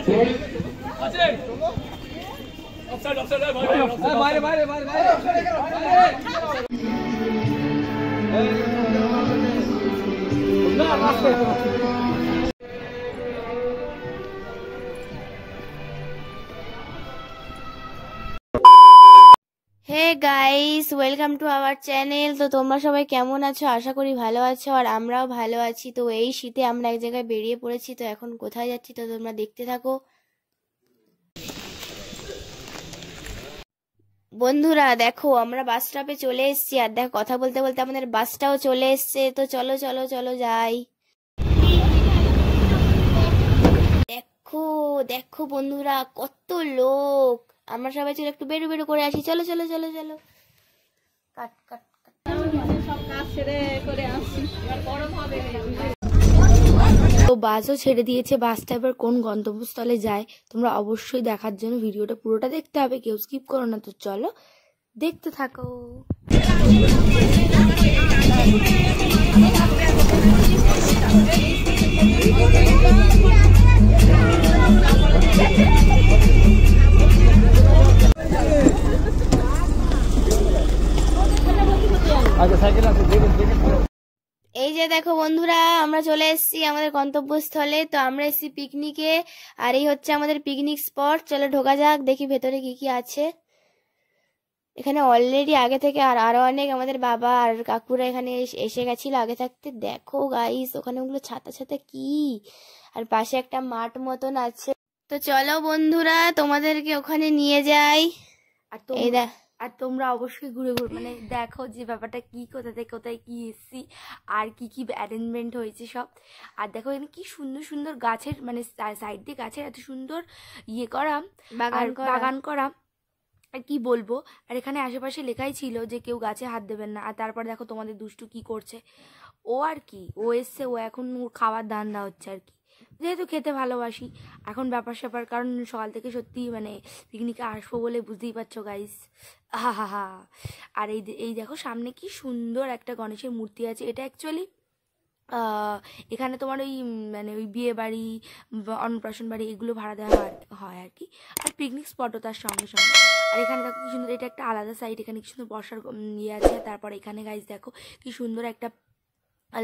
Hey guys, welcome to our channel. তো তোমরা সবাই কেমন আছো? আশা করি ভালো আছো, আর আমরাও ভালো আছি। তো এই শীতে আমরা এক জায়গায় বেরিয়ে পড়েছি। তো এখন কোথায় যাচ্ছি তো তোমরা দেখতে থাকো। বন্ধুরা দেখো, আমরা বাস স্টপে চলে এসেছি, আর দেখো কথা বলতে বলতে আমাদের বাসটাও চলে এসছে। তো চলো চলো চলো যাই। দেখো দেখো বন্ধুরা, কত লোক। আমরা সবাই চলো একটু বেরো বেরো করে আসি। চলো চলো চলো চলো। কাট কাট তো বাসও ছেড়ে দিয়েছে। বাসটা এবার কোন গন্তব্যস্থলে যায় তোমরা অবশ্যই দেখার জন্য ভিডিওটা পুরোটা দেখতে হবে, কেউ স্কিপ করো না। তো চলো দেখতে থাকো। এই যে দেখো বন্ধুরা, আমরা চলে এসেছি আমাদের গন্তব্যস্থলে। তো আমরা এসেছি পিকনিকে, আর এই হচ্ছে আমাদের পিকনিক স্পট। চলো ঢোকা যাক, দেখি ভেতরে কি কি আছে। এখানে অলরেডি আগে থেকে আরো অনেক আমাদের বাবা আর কাকুরা এখানে এসে গেছিল আগে থাকতে। দেখো গাইস, ওখানে ওগুলো ছাতা ছাতা কি, আর পাশে একটা মাঠ মতন আছে। তো চলো বন্ধুরা, তোমাদেরকে ওখানে নিয়ে যাই। আর তোমরা অবশ্যই ঘুরে ঘুরে মানে দেখো যে ব্যাপারটা কি, কোথা থেকে কোথায় কি এসছি, আর কি কি অ্যারেঞ্জমেন্ট হয়েছে সব। আর দেখো এখানে কি সুন্দর সুন্দর গাছের মানে সাইড দিয়ে গাছের এত সুন্দর ইয়ে করা, বাগান করা, আর কি বলবো। আর এখানে আশেপাশে লেখাই ছিল যে কেউ গাছে হাত দেবেন না। আর তারপর দেখো তোমাদের দুষ্টু কি করছে। ও আর কি, ও এসছে, ও এখন ওর খাওয়ার ধান্দা হচ্ছে আর কি। যেহেতু খেতে ভালোবাসি এখন ব্যাপার স্যাপার, কারণ সকাল থেকে সত্যি মানে পিকনিকে আসবো বলে বুঝতেই পারছো গাইস। হা হা হা। আর এই দেখো সামনে কি সুন্দর একটা গণেশের মূর্তি আছে। এটা অ্যাকচুয়ালি এখানে তোমার ওই মানে ওই বিয়ে বাড়ি, অন্নপ্রাশন বাড়ি এগুলো ভাড়া দেওয়া হয় আর কি। আর পিকনিক স্পটও তার সঙ্গে সঙ্গে। আর এখানে দেখো কি সুন্দর, এটা একটা আলাদা সাইড, এখানে কি সুন্দর বসার ইয়ে আছে। তারপর এখানে গাইস দেখো কি সুন্দর একটা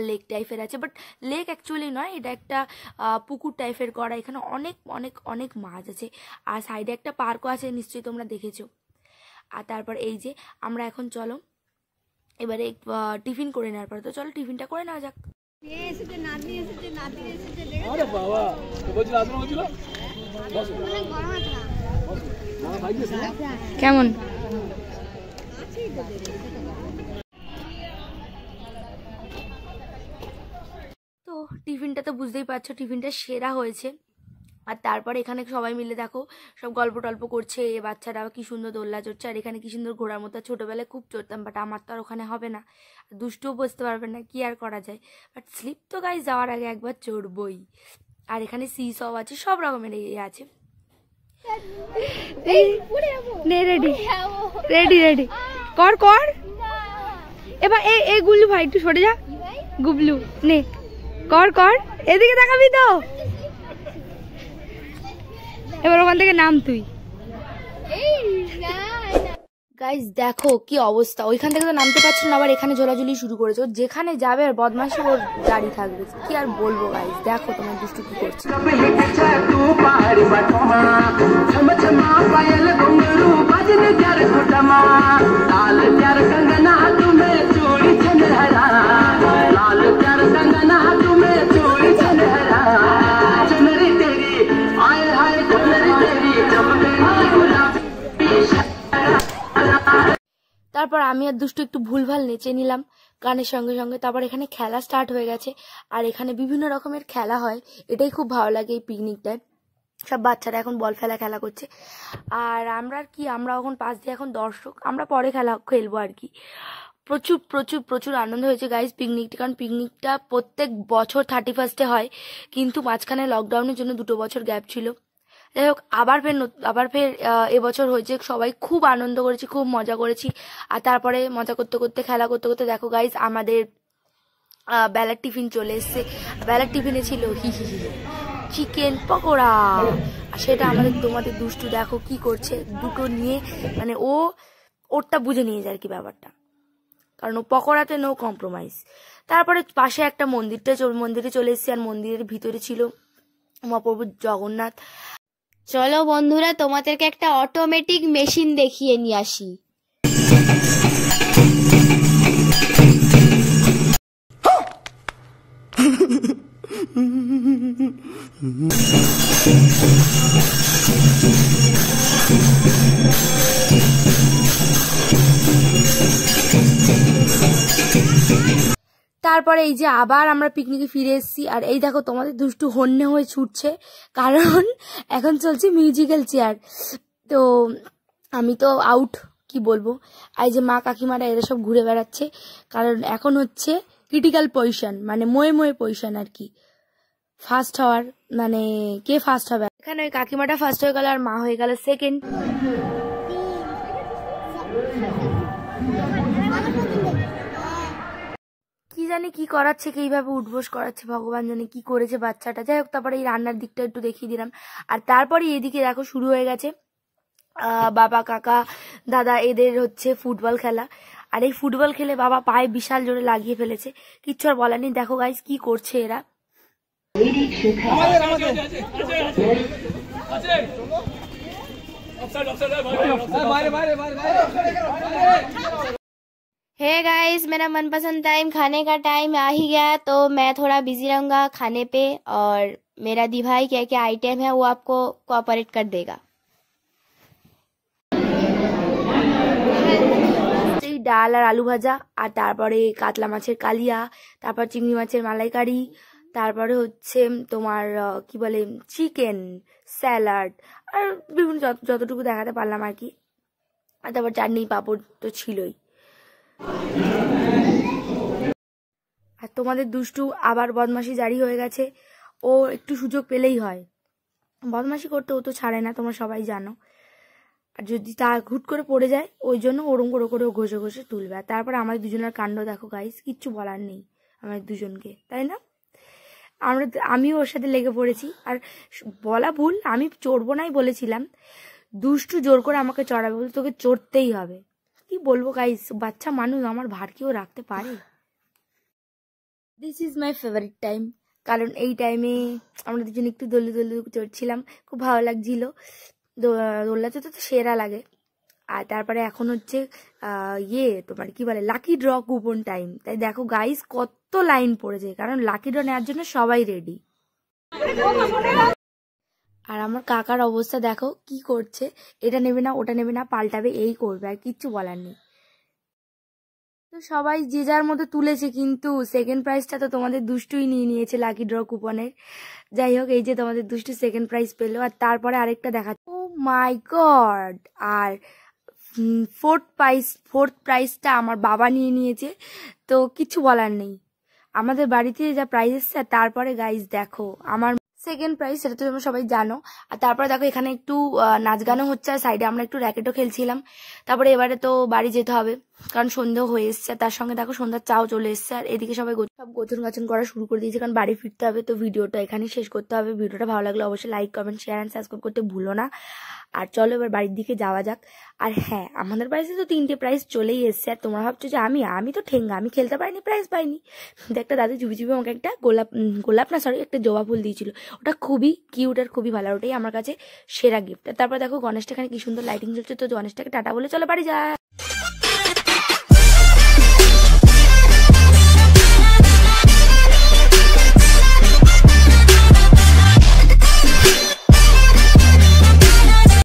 লেক টাইপের আছে, বাট লেক অ্যাকচুয়ালি নয়, এটা একটা পুকুর টাইপের করা। এখানে অনেক অনেক অনেক মাছ আছে, আর সাইডে একটা পার্কও আছে, নিশ্চয়ই তোমরা দেখেছো। আর তারপর এই যে আমরা এখন চলো এবারে টিফিন করে নেওয়ার পর, তো চলো টিফিনটা করে নেওয়া যাক। কেমন তো টিফিনটা তো বুঝতেই পারছো, টিফিনটা সেরা হয়েছে। আর তারপর এখানে সবাই মিলে দেখো সব গল্প টল্প করছে, বাচ্চারা কি সুন্দর দোলনা চড়ছে। আর এখানে কি সুন্দর ঘোড়ার মতো, ছোটোবেলায় খুব চড়তাম, বাট আমার তো আর ওখানে হবে না, দুষ্টুও বসতে পারবে না, কি আর করা যায়। বাট স্লিপ তো গাইস যাওয়ার আগে একবার চড়বই। আর এখানে সি সব আছে, সব রকমের ইয়ে আছে। রেডি রেডি রেডি কর কর। এবার এই গুবলু ভাই একটু সরে যা, গুবলু নে কর কর, এদিকে দেখাবি তো। এবার ওখান থেকে নাম তুই। গাইস দেখো কি অবস্থা, ওইখান থেকে তো নামতে পারছিল না, আবার এখানে ঝোলাঝুলি শুরু করেছে। ও যেখানে যাবে আর বদমাশি ওর গাড়ি থাকবে, কি আর বলবো গাইস। দেখো তোমার দুষ্টু কি করছে। তারপর আমি আর দুষ্টু একটু ভুলভাল নেচে নিলাম গানের সঙ্গে সঙ্গে। তারপর এখানে খেলা স্টার্ট হয়ে গেছে, আর এখানে বিভিন্ন রকমের খেলা হয়, এটাই খুব ভালো লাগে এই পিকনিকটায়। সব বাচ্চারা এখন বল খেলা করছে, আর আমরা আর কি, আমরা এখন পাশ দিয়ে এখন দর্শক, আমরা পরে খেলবো আর কি। প্রচুর প্রচুর প্রচুর আনন্দ হয়েছে গাইজ পিকনিকটা, কারণ পিকনিকটা প্রত্যেক বছর 31 হয়, কিন্তু মাঝখানে লকডাউনের জন্য 2 বছর গ্যাপ ছিল। যাই হোক আবার ফের এবছর হয়েছে, সবাই খুব আনন্দ করেছি, খুব মজা করেছি। আর তারপরে মজা করতে করতে খেলা করতে করতে দেখো গাইজ আমাদের বেলার টিফিন চলে এসছে। বেলার টিফিনে ছিল হি হি হি। চিকেন পকোড়া। আর সেটা তোমাদের দুষ্টু দেখো কি করছে, দুটো নিয়ে মানে ওরটা বুঝে নিয়ে যায় আর কি ব্যাপারটা, কারণ ও পকোড়াতে নো কম্প্রোমাইজ। তারপরে পাশে একটা মন্দিরে চলে এসেছি, আর মন্দিরের ভিতরে ছিল মহাপ্রভু জগন্নাথ। চলো বন্ধুরা তোমাদেরকে একটা অটোমেটিক মেশিন দেখিয়ে নিয়ে আসি। তারপরে এই যে আবার আমরা পিকনিকে ফিরে এসেছি, আর এই দেখো তোমাদের দুষ্টু হন্যে হয়ে ছুটছে, কারণ এখন চলছে মিউজিক্যাল চেয়ার। তো আমি তো আউট, কি বলবো। এই যে মা কাকিমারা এরা সব ঘুরে বেড়াচ্ছে, কারণ এখন হচ্ছে ক্রিটিক্যাল পজিশন, মানে ময়ে পজিশন আর কি। ফার্স্ট হওয়ার মানে কে ফার্স্ট হবে, এখানে ওই কাকিমাটা ফার্স্ট হয়ে গেল আর মা হয়ে গেল সেকেন্ড। কি জানি কি করাচ্ছে, কিভাবে উঠবোস করাচ্ছে, ভগবান জানে কি করেছে বাচ্চাটা। যাই হোক, তারপরে এই রান্নার দিকটা একটু দেখিয়ে দিলাম। আর তারপরে এদিকে দেখো শুরু হয়ে গেছে বাবা কাকা দাদা এদের হচ্ছে ফুটবল খেলা। আর এই ফুটবল খেলে বাবা পায়ে বিশাল জোরে লাগিয়ে ফেলেছে, কিচ্ছু আর বলার নেই। দেখো গাইস কি করছে এরা। हे गाइस, मेरा मनपसंद टाइम खाने का टाइम आ ही गया, तो मैं थोड़ा बिजी रहूंगा खाने पे, और मेरा दी भाई क्या क्या आइटम है वो आपको कोऑपरेट कर देगा। ডাল আর আলু ভাজা, আর তারপরে কাতলা মাছের কালিয়া, তারপর চিংড়ি মাছের মালাইকারি, তারপরে হচ্ছে তোমার কি বলে চিকেন স্যালাড, আর বিভিন্ন যতটুকু দেখাতে পারলাম আর কি। আর তারপর চাটনি পাঁপড় তো ছিলই। আর তোমাদের দুষ্টু আবার বদমাশি জারি হয়ে গেছে, ও একটু সুযোগ পেলেই হয় বদমাশি করতে, ও তো ছাড়ে না, তোমরা সবাই জানো। আর যদি তা হুট করে পড়ে যায়, ওই জন্য ওরম করে ও ঘষে ঘষে তুলবে। আর তারপর আমাদের দুজনের কাণ্ড দেখো গাইস, কিচ্ছু বলার নেই আমাদের দুজনকে, তাই না? আমিও ওর সাথে লেগে পড়েছি। আর বলা ভুল, আমি চড়বো নাই বলেছিলাম, দুষ্টু জোর করে আমাকে চড়াবে, বলে তোকে চড়তেই হবে। কি বলবো গাইস, বাচ্চা মানুষ, আমার ভার কেউ রাখতে পারে? This is my favourite time, কারণ এই টাইমে আমরা দুজন একটু দোলু চড়ছিলাম, খুব ভালো লাগছিল। দোলনাতে তো সেরা লাগে। আর তারপরে এখন হচ্ছে তোমার কি বলে লাকি ড্র কুপন টাইম। তাই দেখো গাইস কত লাইন পড়েছে, কারণ লাকি ড্র নেওয়ার জন্য সবাই রেডি। আর আমার কাকার অবস্থা দেখো কি করছে, এটা নেবে না ওটা নেবে না, পাল্টাবে, এই করবে, আর কিচ্ছু বলার নেই। তো সবাই যে যার মতো তুলেছে, কিন্তু সেকেন্ড প্রাইজটা তো তোমাদের দুষ্টুই নিয়ে নিয়েছে লাকি ড্র কুপনের। যাই হোক, এই যে তোমাদের দুষ্টু সেকেন্ড প্রাইজ পেলো। আর তারপরে আরেকটা দেখা, ও মাই গড, আর ফোর্থ প্রাইজটা আমার বাবা নিয়ে নিয়েছে। তো কিছু বলার নেই, আমাদের বাড়িতে যা প্রাইজ এসছে। আর তারপরে গাইজ দেখো আমার সেকেন্ড প্রাইজ, সেটা তো তোমরা সবাই জানো। আর তারপরে দেখো এখানে একটু নাচ গানও হচ্ছে, আর সাইডে আমরা একটু র্যাকেটও খেলছিলাম। তারপরে এবারে তো বাড়ি যেতে হবে, কারণ সন্ধ্যেও হয়ে এসছে। তার সঙ্গে দেখো সন্ধ্যার চাও চলে এসছে। আর এদিকে সবাই সব গোছন গাছন করা শুরু করে দিয়েছে, কারণ বাড়ি ফিরতে হবে। তো ভিডিওটা এখানেই শেষ করতে হবে। ভিডিওটা ভালো লাগলে অবশ্যই like comment share and subscribe করতে ভুলো না। আর চলো এবার বাড়ির দিকে যাওয়া যাক। আর হ্যাঁ, আমাদের বাড়িতে তো 3টে প্রাইজ চলেই এসছে। আর তোমরা ভাবছো যে আমি তো ঠেঙ্গা, আমি খেলতে পারিনি, প্রাইজ পাইনি। একটা দাদু চুপি চুপি আমাকে একটা গোলাপ না সরি একটা জবা ফুল দিয়েছিল, ওটা খুবই কিউট আর খুবই ভালো, ওটাই আমার কাছে সেরা গিফট। তারপর দেখো গণেশটা এখানে কি সুন্দর লাইটিং চলছে। তো গণেশটাকে টাটা বলে চলো বাড়ি যা।